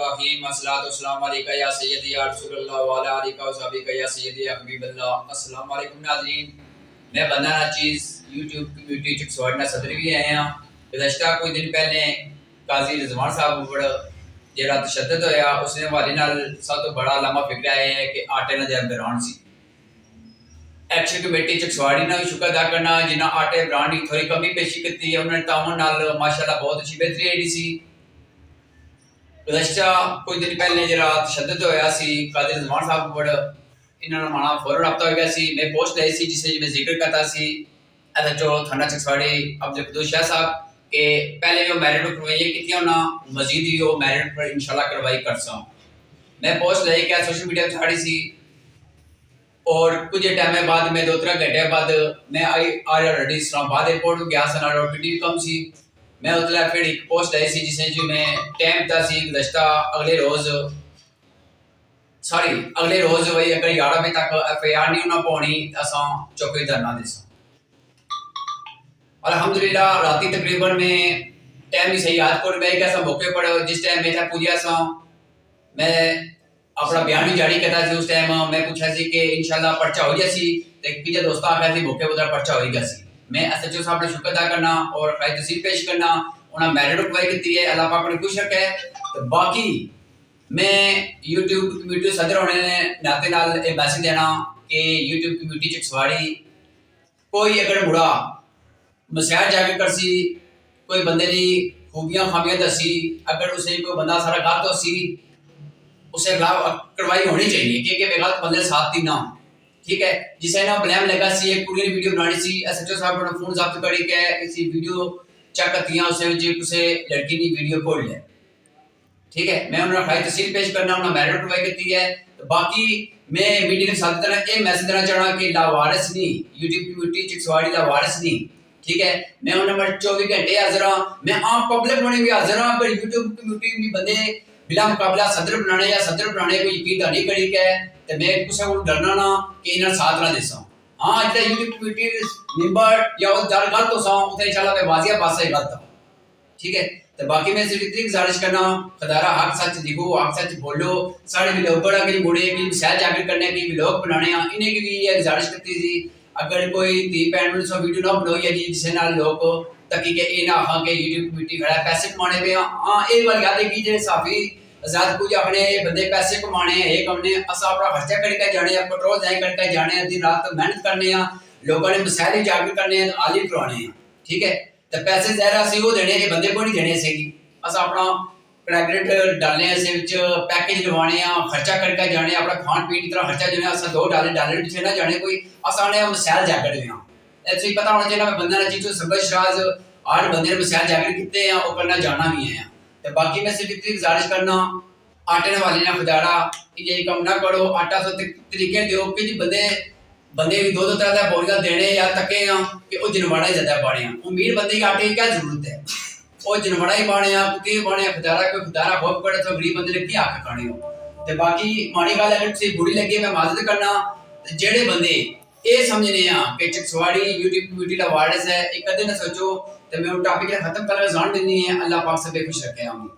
रहमानिर्रहीम अस्सलातु वस्सलामु अलैका या सय्यदी या रसूलल्लाह व अला आलिका व सहाबिका या सय्यदी या हबीबल्लाह। अस्सलाम वालेकुम नाज़रीन, मैं बंदा नाचीज़ यूट्यूब कम्युनिटी च सवाड़ना सदर भी आए हैं। गुज़श्ता कुछ दिन पहले काजी रिजवान साहब पर जेड़ा तशद्दुद होया उसने हवाले नाल सब तो बड़ा लम्हा फिक्र है कि आटे ना दे बरान सी। एक्शन कमेटी च सवाड़ी ना भी शुक्र अदा करना जिन्हें आटे बरान की थोड़ी कमी पेशी की है, उन्होंने तावन नाल माशाअल्लाह बहुत अच्छी बेहतरी आई सी। गुज़श्ता कुछ दिन पहले जरा तशद्दुद होया सी काजी रिजवान साहब पर इन्होंने माना फौरन रब्ता हो गया सी। मैं पोस्ट लाई सी जिसे मैं जिक्र करता सी एसएचओ थाना चकसवाड़ी अब्दुल कदूस शाह साहब के पहले भी मैरिट करवाइए की ना मजीद भी वो मैरिट पर इंशाल्लाह करवाई कर सा। मैं पोस्ट लाई क्या सोशल मीडिया पर छाड़ी सी और कुछ टाइम बाद मैं 2-3 घंटे बाद मैं ऑलरेडी इस्लामाबाद एयरपोर्ट गया सन और पीटी कम सी। मैं उतला फिर एक पोस्ट आई सी जिसे जो मैं टाइम था सी गुज़श्ता अगले रोज वही अगर 11 बजे तक एफआईआर नहीं होना पौनी असा चौकी धरना देसा। अल्हम्दुलिल्लाह राती तकरीबन में टाइम ही सही याद कर मैं कैसा मौके पर जिस टाइम में था पूजा सा मैं अपना बयान भी जारी करता सी। उस टाइम मैं पूछा सी कि इंशाल्लाह पर्चा हो जासी ते पीछे दोस्त आखिया सी मौके पर पर्चा हो गया सी। मैं एसएचओ साहब ने शुक्र अदा करना और खैर तहसील पेश करना उन्हें मैरिट रुकवाई की है, अल्लाह पाक ने खुश रखा है। तो बाकी मैं यूट्यूब कम्युनिटी सदर होने ने नाते नाल एक मैसेज देना कि यूट्यूब कम्युनिटी च सवाड़ी कोई अगर मुड़ा मसैर जाके कर सी कोई बंदे दी खूबियां खामियां दसी अगर उसे कोई बंदा सारा गलत हो सी उसे कार्रवाई होनी चाहिए क्योंकि गलत बंदे साथ दी ना ठीक है। जिसे ना ब्लैम लगा सी एक पूरी वीडियो बनानी सी एसएचओ साहब ने फोन जब्त करी के इसी वीडियो चेक करतियां उसे जे कुसे लड़की दी वीडियो खोल ले ठीक है। मैं उन्हें खाई तहसील पेश करना उन्हें मैरिट करवाई करती है। तो बाकी मैं मीडिया के साथ तरह ये मैसेज देना चाहना कि लावारिस नहीं यूट्यूब कम्युनिटी चिकसवाड़ी लावारिस नहीं ठीक है। मैं उन्हें 24 घंटे हाजिर हाँ, मैं आम पब्लिक होने भी हाजिर हाँ पर यूट्यूब कम्युनिटी में बंदे बिला मुकाबला सदर बनाने या सदर बनाने को यकीन नहीं करी के ते मैं कुछ को डरना ना कि इन्हें साथ ना देसा। हाँ इतना यूट्यूब कम्युनिटी मेंबर या वो जल गलत हो सा उसे इंशाल्लाह मैं वाजिया पास से गलत ठीक है। तो बाकी मैं सिर्फ इतनी गुजारिश करना खुदारा हक सच दिखो हक सच बोलो सारे भी लोग बड़ा के मुड़े की शहर जाकर करने की भी लोग बनाने इन्हें की भी ये गुजारिश करती थी अगर कोई धी भैन में वीडियो ना बनाई है जी जिससे नाल लोग तकी के ये ना हाँ के यूट्यूब कम्युनिटी खड़ा पैसे कमाने पे हाँ एक बार याद है कि जे साफी आजाद कुछ अपने बंदे पैसे कमाने एक हमने असा अपना खर्चा करके जाने पेट्रोल जाए करके जाने दिन रात मेहनत करने लोगों ने मसाइल जाकर करने आलिम करवाने ठीक है। तो पैसे जहरा से वो देने बंदे को नहीं देने से असा अपना क्रेडिट डालने से पैकेज करवाने खर्चा करके जाने अपना खान पीन की तरह खर्चा जो है असा $2 पीछे ना जाने कोई आसाने मसाइल जाकर ऐसे ही पता होना चाहिए मैं बंदा चीज सबज राज हर बंदे ने मसाइल जाकर कितने हैं वो करना जाना भी है। तो बाकी मैं सिर्फ इतनी गुजारिश करना आटे वाले ना खुदारा यही कम ना करो आटा सो तरीके दो कि जी बंदे भी 2-2 तरह का बोरियां देने या तके कि वो जनवाड़ा ही ज्यादा पाने उम्मीद बंदे की आटे की क्या जरूरत है वो जनवाड़ा ही पाने कुत्ते पाने खुदारा कोई खुदारा बहुत पड़े तो गरीब बंदे ने क्या आके खाने हो। तो बाकी माड़ी गल अगर तुझे बुरी लगे मैं माजरत करना जेड़े बंदे ये समझने कि चिकसवाड़ी यूट्यूब कम्युनिटी का वायरस है एक कदे ना सोचो तो मैं वो टॉपिक खत्म कर जान देनी है। अल्लाह पाक सब खुश रखे आमीन।